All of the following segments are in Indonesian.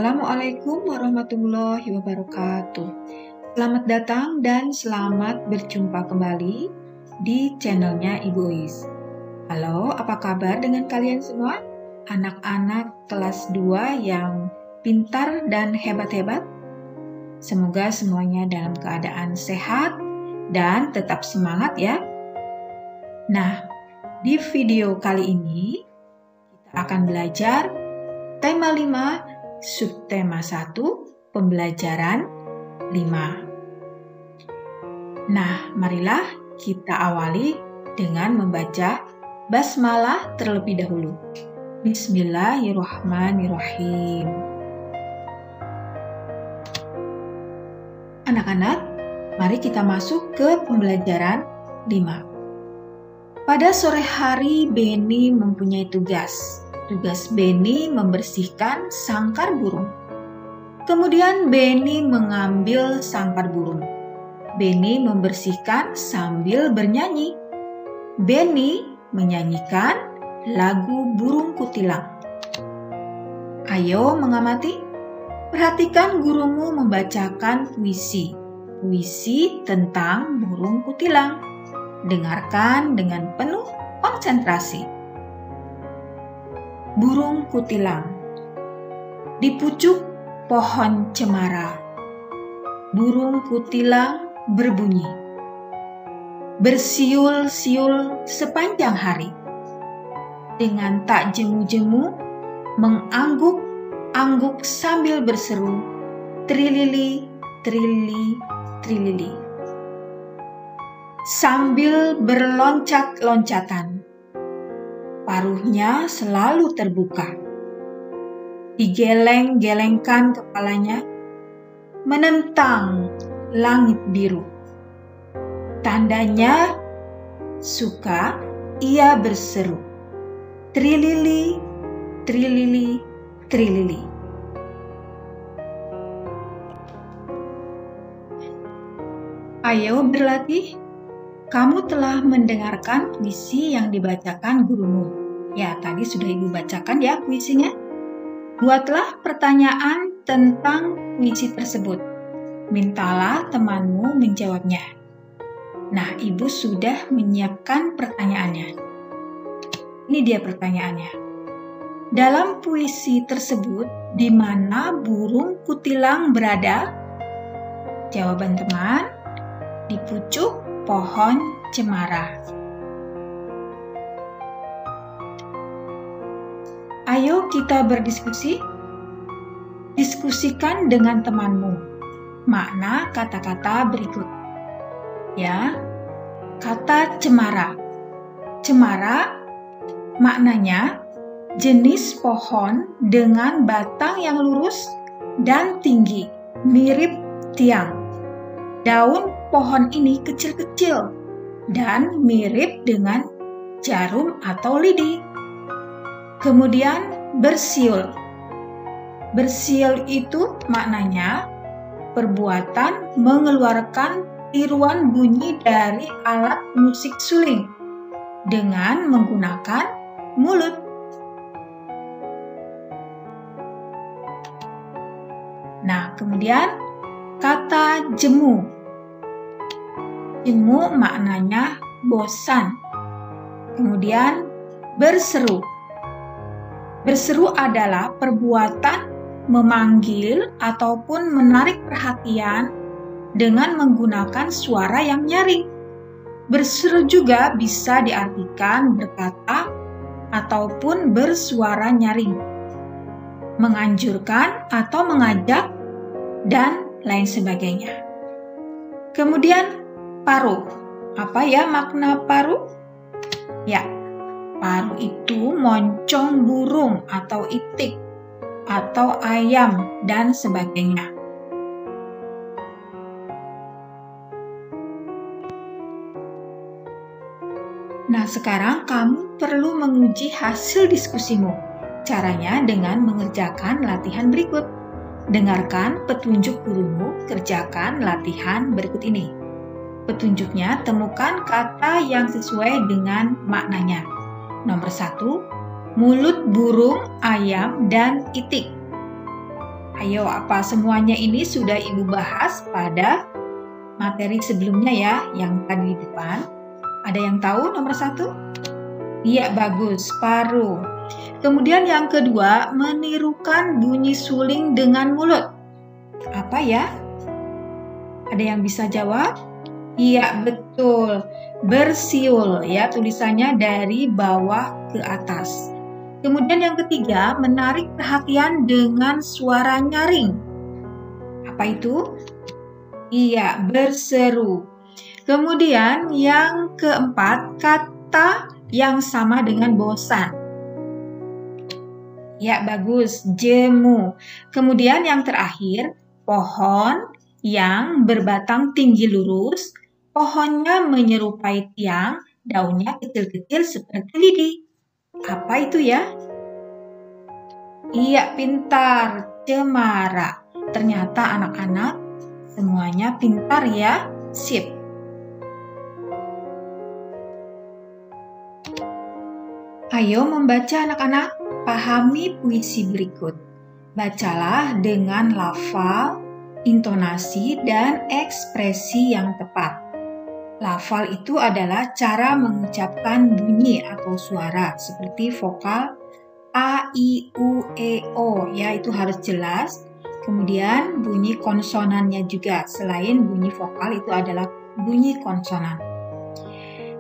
Assalamualaikum warahmatullahi wabarakatuh. Selamat datang dan selamat berjumpa kembali di channelnya Ibu Is. Halo, apa kabar dengan kalian semua? Anak-anak kelas 2 yang pintar dan hebat-hebat? Semoga semuanya dalam keadaan sehat dan tetap semangat ya. Nah, di video kali ini kita akan belajar tema 5 subtema 1, pembelajaran 5. Nah, marilah kita awali dengan membaca basmalah terlebih dahulu. Bismillahirrahmanirrahim. Anak-anak, mari kita masuk ke pembelajaran 5. Pada sore hari, Beni mempunyai tugas. Tugas Beni membersihkan sangkar burung. Kemudian Beni mengambil sangkar burung. Beni membersihkan sambil bernyanyi. Beni menyanyikan lagu burung kutilang. Ayo mengamati. Perhatikan gurumu membacakan puisi. Puisi tentang burung kutilang. Dengarkan dengan penuh konsentrasi. Burung kutilang. Di pucuk pohon cemara, burung kutilang berbunyi. Bersiul-siul sepanjang hari. Dengan tak jemu-jemu, mengangguk-angguk sambil berseru, trilili, trilili, trilili. Sambil berloncat-loncatan. Paruhnya selalu terbuka. Digeleng-gelengkan kepalanya, menentang langit biru. Tandanya suka ia berseru, trilili, trilili, trilili. Ayo berlatih. Kamu telah mendengarkan puisi yang dibacakan gurumu. Ya, tadi sudah Ibu bacakan ya puisinya. Buatlah pertanyaan tentang puisi tersebut. Mintalah temanmu menjawabnya. Nah, Ibu sudah menyiapkan pertanyaannya. Ini dia pertanyaannya. Dalam puisi tersebut, di mana burung kutilang berada? Jawaban teman, di pucuk pohon cemara. Ayo kita berdiskusi. Diskusikan dengan temanmu makna kata-kata berikut. Ya, kata cemara. Cemara maknanya jenis pohon dengan batang yang lurus dan tinggi, mirip tiang. Daun pohon ini kecil-kecil dan mirip dengan jarum atau lidi. Kemudian bersiul. Bersiul itu maknanya perbuatan mengeluarkan tiruan bunyi dari alat musik suling dengan menggunakan mulut. Nah, kemudian kata jemu. Jemu maknanya bosan. Kemudian berseru. Berseru adalah perbuatan memanggil ataupun menarik perhatian dengan menggunakan suara yang nyaring. Berseru juga bisa diartikan berkata ataupun bersuara nyaring, menganjurkan atau mengajak, dan lain sebagainya. Kemudian paruh. Apa ya makna paruh? Ya, paruh itu moncong burung atau itik atau ayam dan sebagainya. Nah, sekarang kamu perlu menguji hasil diskusimu. Caranya dengan mengerjakan latihan berikut. Dengarkan petunjuk gurumu, kerjakan latihan berikut ini. Petunjuknya, temukan kata yang sesuai dengan maknanya. Nomor 1, mulut burung, ayam, dan itik. Ayo, apa semuanya ini sudah Ibu bahas pada materi sebelumnya ya, yang tadi di depan? Ada yang tahu nomor 1? Iya, bagus, paruh. Kemudian yang kedua, menirukan bunyi suling dengan mulut. Apa ya? Ada yang bisa jawab? Iya, betul. Bersiul ya, tulisannya dari bawah ke atas. Kemudian yang ketiga, menarik perhatian dengan suara nyaring. Apa itu? Iya, berseru. Kemudian yang keempat, kata yang sama dengan bosan. Ya, bagus, jemu. Kemudian yang terakhir, pohon yang berbatang tinggi lurus, pohonnya menyerupai tiang, daunnya kecil-kecil seperti lidi. Apa itu ya? Iya, pintar, cemara. Ternyata anak-anak semuanya pintar ya. Sip. Ayo membaca anak-anak, pahami puisi berikut. Bacalah dengan lafal, intonasi, dan ekspresi yang tepat. Lafal itu adalah cara mengucapkan bunyi atau suara seperti vokal A, I, U, E, O ya, itu harus jelas. Kemudian bunyi konsonannya juga, selain bunyi vokal itu adalah bunyi konsonan.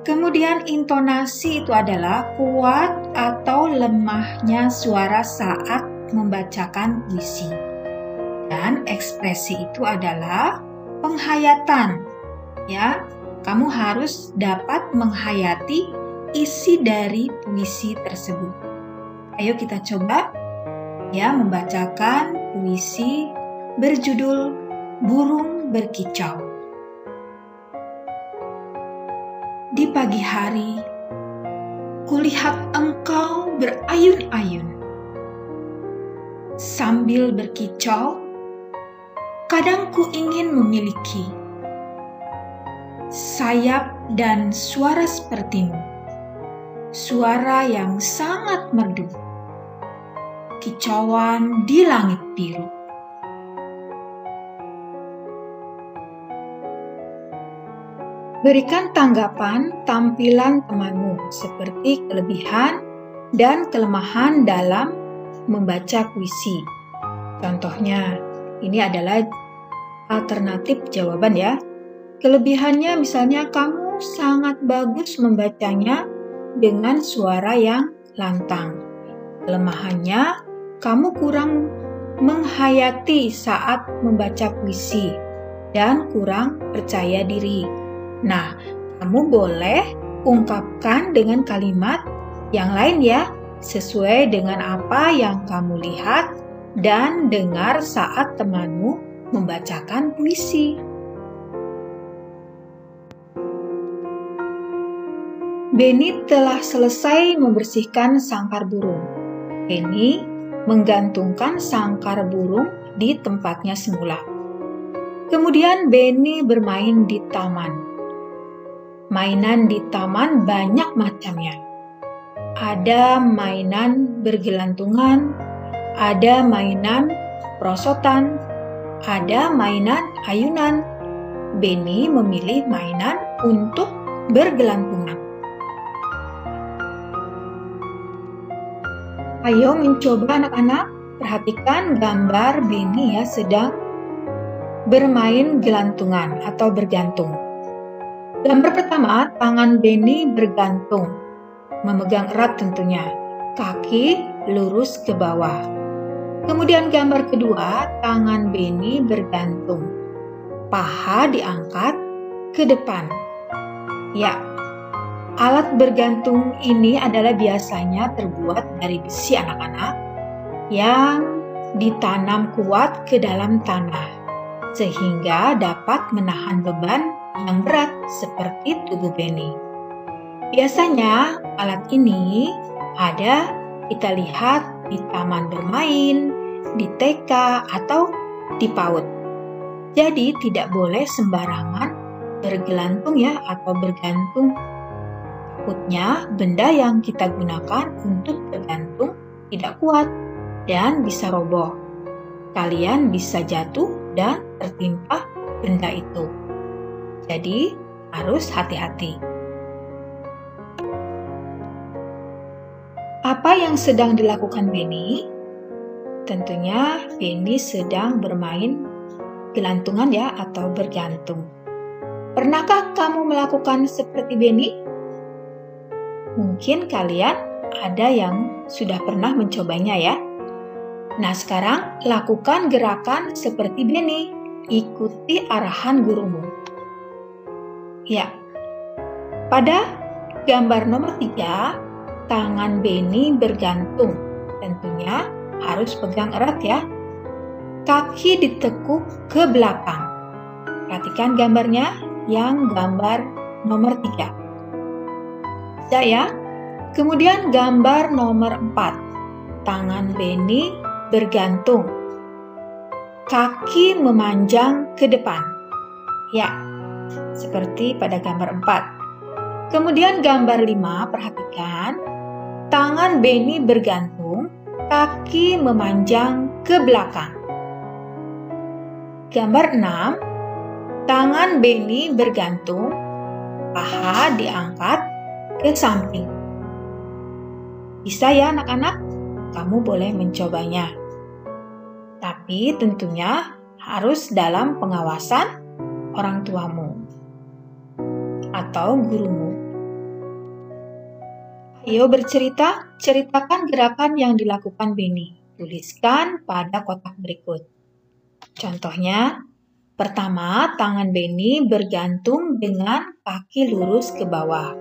Kemudian intonasi itu adalah kuat atau lemahnya suara saat membacakan puisi. Dan ekspresi itu adalah penghayatan ya. Kamu harus dapat menghayati isi dari puisi tersebut. Ayo kita coba ya membacakan puisi berjudul Burung Berkicau. Di pagi hari, kulihat engkau berayun-ayun. Sambil berkicau, kadang ku ingin memiliki sayap dan suara sepertimu, suara yang sangat merdu, kicauan di langit biru. Berikan tanggapan tampilan temanmu seperti kelebihan dan kelemahan dalam membaca puisi. Contohnya, ini adalah alternatif jawaban ya. Kelebihannya misalnya kamu sangat bagus membacanya dengan suara yang lantang. Kelemahannya, kamu kurang menghayati saat membaca puisi dan kurang percaya diri. Nah, kamu boleh ungkapkan dengan kalimat yang lain ya, sesuai dengan apa yang kamu lihat dan dengar saat temanmu membacakan puisi. Benny telah selesai membersihkan sangkar burung. Benny menggantungkan sangkar burung di tempatnya semula. Kemudian Benny bermain di taman. Mainan di taman banyak macamnya. Ada mainan bergelantungan, ada mainan perosotan, ada mainan ayunan. Benny memilih mainan untuk bergelantungan. Ayo mencoba anak-anak, perhatikan gambar Benny ya sedang bermain gelantungan atau bergantung. Gambar pertama, tangan Benny bergantung, memegang erat tentunya, kaki lurus ke bawah. Kemudian gambar kedua, tangan Benny bergantung, paha diangkat ke depan. Ya, alat bergantung ini adalah biasanya terbuat dari besi anak-anak yang ditanam kuat ke dalam tanah sehingga dapat menahan beban yang berat seperti tubuh Benny. Biasanya alat ini ada kita lihat di taman bermain, di TK atau di PAUD. Jadi tidak boleh sembarangan bergelantung ya atau bergantung. Takutnya benda yang kita gunakan untuk bergantung tidak kuat dan bisa roboh. kalian bisa jatuh dan tertimpa benda itu. Jadi, harus hati-hati. Apa yang sedang dilakukan Benny? Tentunya Benny sedang bermain gelantungan ya, atau bergantung. Pernahkah kamu melakukan seperti Benny? Mungkin kalian ada yang sudah pernah mencobanya ya. Nah, sekarang lakukan gerakan seperti Benny. Ikuti arahan gurumu. Ya, pada gambar nomor 3, tangan Benny bergantung. Tentunya harus pegang erat ya. Kaki ditekuk ke belakang. Perhatikan gambarnya yang gambar nomor 3. Bisa ya? Kemudian gambar nomor 4. Tangan Benny bergantung. Kaki memanjang ke depan. Ya, seperti pada gambar 4. Kemudian gambar 5, perhatikan. Tangan Benny bergantung, kaki memanjang ke belakang. Gambar 6, tangan Benny bergantung, paha diangkat ke samping. Bisa ya anak-anak? Kamu boleh mencobanya. Tapi tentunya harus dalam pengawasan orang tuamu atau gurumu. Ayo bercerita, ceritakan gerakan yang dilakukan Benny. Tuliskan pada kotak berikut. Contohnya, pertama, tangan Benny bergantung dengan kaki lurus ke bawah.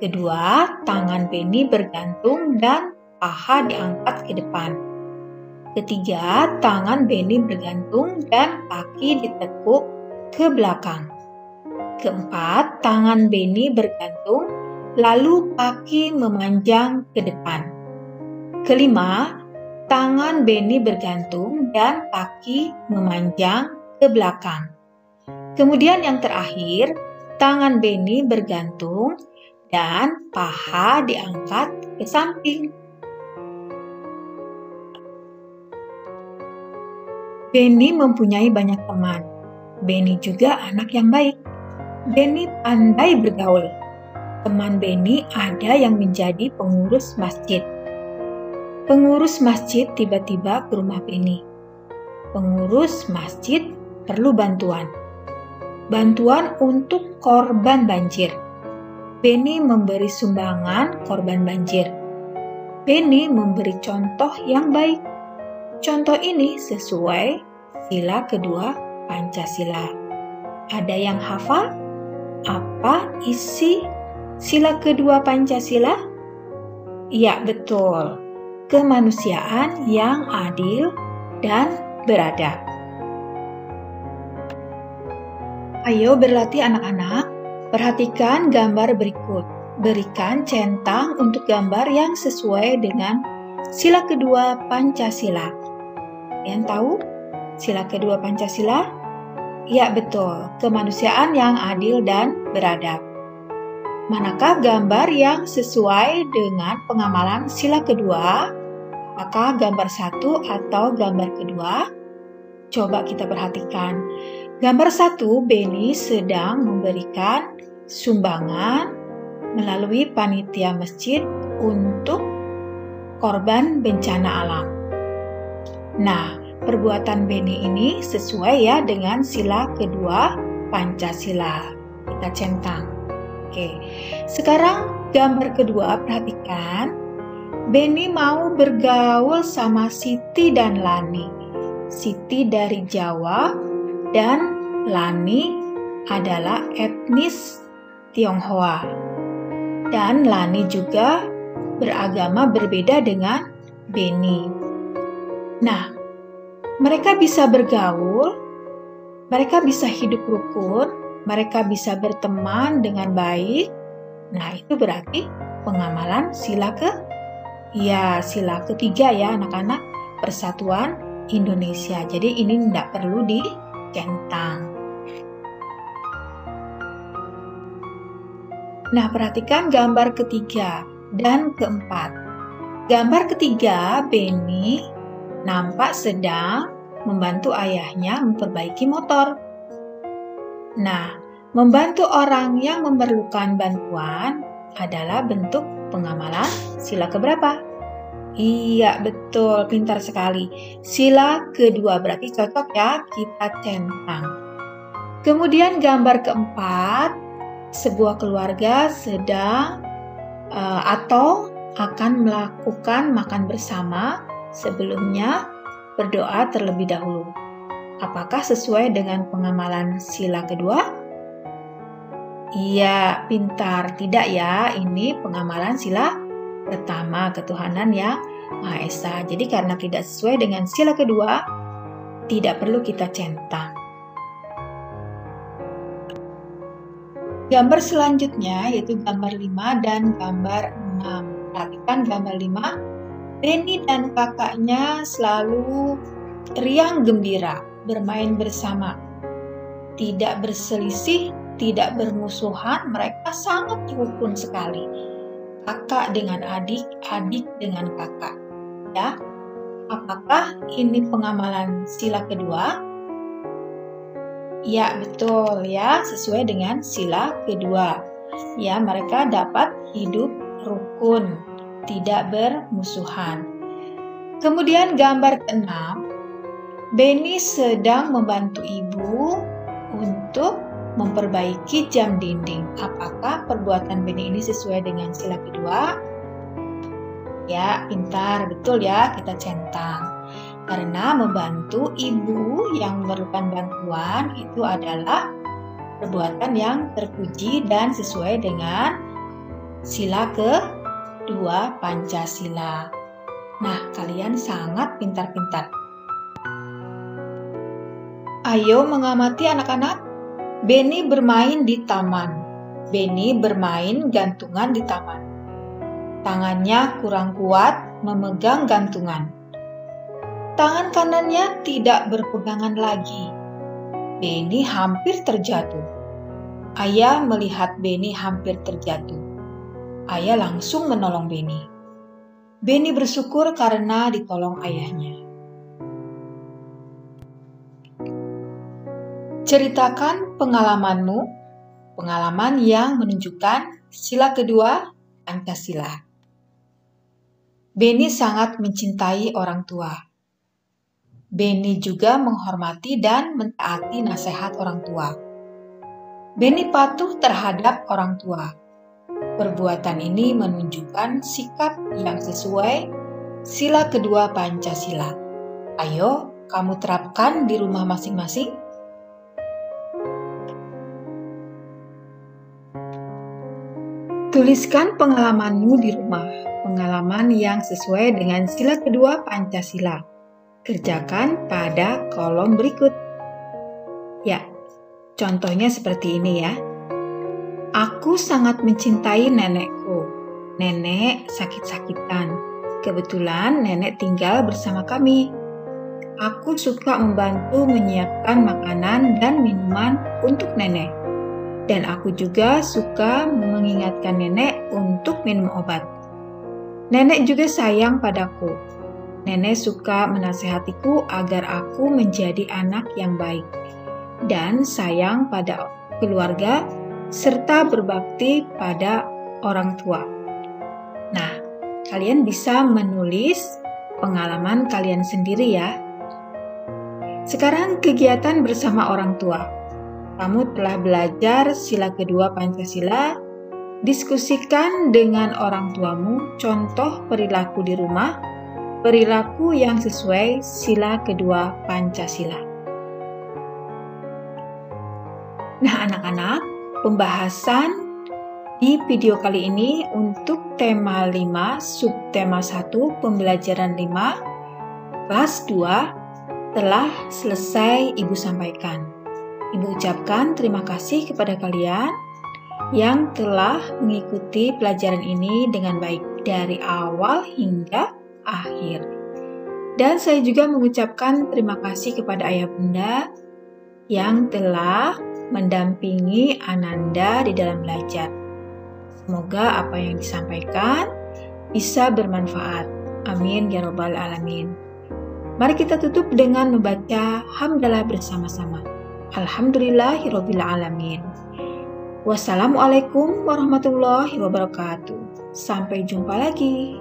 Kedua, tangan Benny bergantung dan paha diangkat ke depan. Ketiga, tangan Benny bergantung dan kaki ditekuk ke belakang. Keempat, tangan Benny bergantung, lalu kaki memanjang ke depan. Kelima, tangan Benny bergantung dan kaki memanjang ke belakang. Kemudian yang terakhir, tangan Benny bergantung dan paha diangkat ke samping. Benny mempunyai banyak teman. Benny juga anak yang baik. Benny pandai bergaul. Teman Benny ada yang menjadi pengurus masjid. Pengurus masjid tiba-tiba ke rumah Benny. Pengurus masjid perlu bantuan. Bantuan untuk korban banjir. Benny memberi sumbangan korban banjir. Benny memberi contoh yang baik. Contoh ini sesuai sila kedua Pancasila. Ada yang hafal? Apa isi sila kedua Pancasila? Ya, betul. Kemanusiaan yang adil dan beradab. Ayo berlatih anak-anak. Perhatikan gambar berikut. Berikan centang untuk gambar yang sesuai dengan sila kedua Pancasila. Kalian tahu sila kedua Pancasila? Ya, betul. Kemanusiaan yang adil dan beradab. Manakah gambar yang sesuai dengan pengamalan sila kedua? Apakah gambar 1 atau gambar kedua? Coba kita perhatikan. Gambar 1, Benny sedang memberikan sumbangan melalui panitia masjid untuk korban bencana alam. Nah, perbuatan Benny ini sesuai ya dengan sila kedua Pancasila. Kita centang. Oke, sekarang gambar kedua, perhatikan. Benny mau bergaul sama Siti dan Lani. Siti dari Jawa dan Lani adalah etnis Tionghoa. Dan Lani juga beragama berbeda dengan Benny. Nah, mereka bisa bergaul, mereka bisa hidup rukun, mereka bisa berteman dengan baik. Nah, itu berarti pengamalan sila ketiga ya anak-anak, Persatuan Indonesia. Jadi ini tidak perlu dicentang. Nah, perhatikan gambar ketiga dan keempat. Gambar ketiga, Benny nampak sedang membantu ayahnya memperbaiki motor. Nah, membantu orang yang memerlukan bantuan adalah bentuk pengamalan sila keberapa? Iya, betul, pintar sekali. Sila kedua, berarti cocok ya, kita centang. Kemudian gambar keempat, sebuah keluarga sedang atau akan melakukan makan bersama, sebelumnya berdoa terlebih dahulu. Apakah sesuai dengan pengamalan sila kedua? Iya, pintar. Tidak ya, ini pengamalan sila pertama, ketuhanan yang Maha Esa. Jadi karena tidak sesuai dengan sila kedua, tidak perlu kita centang. Gambar selanjutnya yaitu gambar 5 dan gambar 6. Perhatikan gambar 5. Beni dan kakaknya selalu riang gembira bermain bersama. Tidak berselisih, tidak bermusuhan, mereka sangat rukun sekali. Kakak dengan adik, adik dengan kakak. Ya, apakah ini pengamalan sila kedua? Ya, betul ya, sesuai dengan sila kedua. Ya, mereka dapat hidup rukun, tidak bermusuhan. Kemudian gambar ke-6, Beni sedang membantu ibu untuk memperbaiki jam dinding. Apakah perbuatan Beni ini sesuai dengan sila kedua? Ya, pintar, betul ya, kita centang. Karena membantu ibu yang memerlukan bantuan itu adalah perbuatan yang terpuji dan sesuai dengan sila kedua Pancasila. Nah, kalian sangat pintar-pintar. Ayo mengamati anak-anak. Beni bermain di taman. Beni bermain gantungan di taman. Tangannya kurang kuat memegang gantungan. Tangan kanannya tidak berpegangan lagi. Beni hampir terjatuh. Ayah melihat Beni hampir terjatuh. Ayah langsung menolong Beni. Beni bersyukur karena ditolong ayahnya. Ceritakan pengalamanmu, pengalaman yang menunjukkan sila kedua Pancasila. Beni sangat mencintai orang tua. Beni juga menghormati dan mentaati nasihat orang tua. Beni patuh terhadap orang tua. Perbuatan ini menunjukkan sikap yang sesuai sila kedua Pancasila. Ayo, kamu terapkan di rumah masing-masing. Tuliskan pengalamanmu di rumah, pengalaman yang sesuai dengan sila kedua Pancasila. Kerjakan pada kolom berikut. Ya, contohnya seperti ini ya. Aku sangat mencintai nenekku. Nenek sakit-sakitan. Kebetulan nenek tinggal bersama kami. Aku suka membantu menyiapkan makanan dan minuman untuk nenek. Dan aku juga suka mengingatkan nenek untuk minum obat. Nenek juga sayang padaku. Nenek suka menasehatiku agar aku menjadi anak yang baik dan sayang pada keluarga serta berbakti pada orang tua. Nah, kalian bisa menulis pengalaman kalian sendiri ya. Sekarang kegiatan bersama orang tua. Kamu telah belajar sila kedua Pancasila, diskusikan dengan orang tuamu contoh perilaku di rumah, perilaku yang sesuai sila kedua Pancasila. Nah anak-anak, pembahasan di video kali ini untuk tema 5, subtema 1, pembelajaran 5, kelas 2 telah selesai Ibu sampaikan. Ibu ucapkan terima kasih kepada kalian yang telah mengikuti pelajaran ini dengan baik dari awal hingga akhir. Dan saya juga mengucapkan terima kasih kepada Ayah Bunda yang telah mendampingi Ananda di dalam belajar. Semoga apa yang disampaikan bisa bermanfaat. Amin ya Rabbal Alamin. Mari kita tutup dengan membaca hamdalah bersama-sama. Alhamdulillahirabbil alamin. Wassalamualaikum warahmatullahi wabarakatuh. Sampai jumpa lagi.